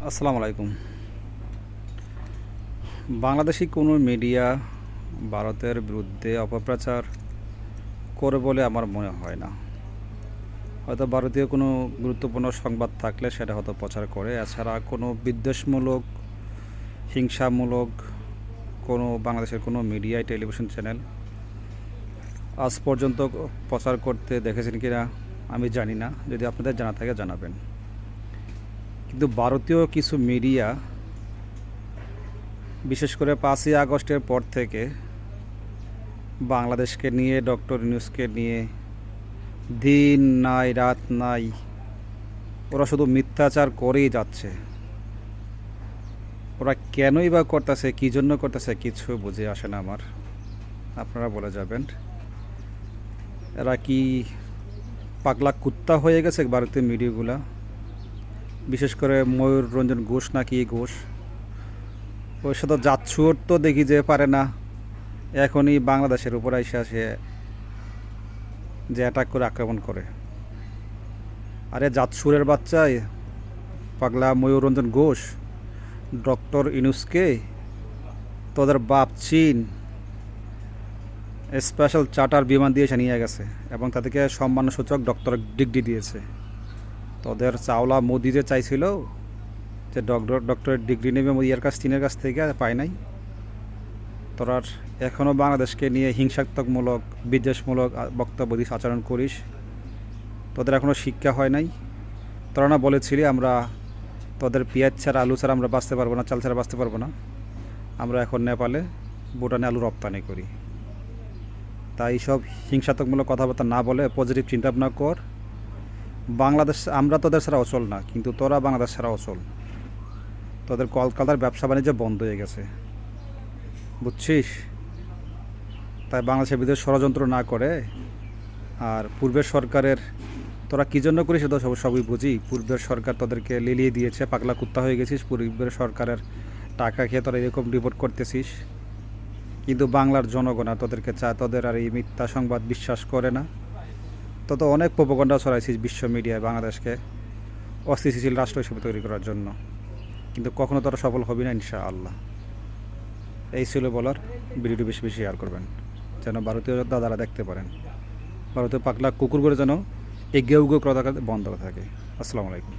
আসসালামু আলাইকুম। বাংলাদেশি কোনো মিডিয়া ভারতের বিরুদ্ধে অপপ্রচার করে বলে আমার মনে হয় না। হয়তো ভারতীয় কোনো গুরুত্বপূর্ণ সংবাদ থাকলে সেটা হয়তো প্রচার করে, এছাড়া কোনো বিদ্বেষমূলক, হিংসামূলক কোনো বাংলাদেশের কোনো মিডিয়ায় টেলিভিশন চ্যানেল আজ পর্যন্ত প্রচার করতে দেখেছেন কি না আমি জানি না। যদি আপনাদের জানা থাকে জানাবেন। কিন্তু ভারতীয় কিছু মিডিয়া, বিশেষ করে 5ই আগস্টের পর থেকে বাংলাদেশকে নিয়ে, ডক্টর ইউনূসকে নিয়ে দিন নাই রাত নাই ওরা শুধু মিথ্যাচার করেই যাচ্ছে। ওরা কেনই বা করতেছে, কী জন্য করতেছে কিছু বুঝে আসে না আমার। আপনারা বলে যাবেন। এরা কি পাগলা কুত্তা হয়ে গেছে ভারতীয় মিডিয়াগুলা? বিশেষ করে ময়ূর রঞ্জন ঘোষ নাকি ঘোষ, ওর সাথে জাতসুর তো দেখি যে পারে না এখনই বাংলাদেশের উপর এসে আসে যে অ্যাটাক করে আক্রমণ করে। আরে জাতসুরের বাচ্চা পাগলা ময়ূররঞ্জন ঘোষ, ডক্টর ইউনূসকে তোদের বাপ চীন স্পেশাল চার্টার বিমান দিয়ে এসে নিয়ে গেছে এবং তাদেরকে সম্মানসূচক ডক্টর ডিগ্রি দিয়েছে। তোদের চাওলা মোদি যে চাইছিল যে ডক্টরের ডিগ্রি নেবে ইয়ার কাছ চীনের কাছ থেকে, পায় নাই। তোরা এখনও বাংলাদেশকে নিয়ে হিংসাত্মকমূলক, বিদ্বেষমূলক বক্তব্য দিস, আচরণ করিস। তোদের এখনও শিক্ষা হয় নাই। তোরা না বলেছিলি আমরা তোদের পেঁয়াজ ছাড়া, আলু ছাড়া আমরা বাঁচতে পারবো না, চাল ছাড়া বাঁচতে পারবো না। আমরা এখন নেপালে, ভুটানে আলু রপ্তানি করি। তাই সব হিংসাত্মকমূলক কথাবার্তা না বলে পজিটিভ চিন্তাভাবনা কর। বাংলাদেশ আমরা তোদের ছাড়া অচল না, কিন্তু তোরা বাংলাদেশ ছাড়া অচল। তোদের কলকাতার ব্যবসা বাণিজ্য বন্ধ হয়ে গেছে, বুঝছিস? তাই বাংলাদেশের বিরুদ্ধে ষড়যন্ত্র না করে, আর পূর্বের সরকারের তোরা কী জন্য করিস তো সবই বুঝি। পূর্বের সরকার তোদেরকে লিলিয়ে দিয়েছে, পাগলা কুত্তা হয়ে গেছিস। পূর্বের সরকারের টাকা খেয়ে তোরা এরকম রিপোর্ট করতেছিস। কিন্তু বাংলার জনগণ আর তোদেরকে চায়, তোদের আর এই মিথ্যা সংবাদ বিশ্বাস করে না। তো অনেক প্রোপাগান্ডা ছড়াইছিস বিশ্ব মিডিয়ায় বাংলাদেশকে অস্থিতিশীল রাষ্ট্র হিসেবে তৈরি করার জন্য, কিন্তু কখনো তোরা সফল হবি না ইনশাআল্লাহ। এই ছিল বলার। ভিডিওটি বেশি বেশি শেয়ার করবেন যেন ভারতীয় দাদারা দেখতে পারেন। ভারতীয় পাগলা কুকুরগুলো যেন এগিয়ে উগিয়ে কথা বন্ধ থাকে। আসসালামু আলাইকুম।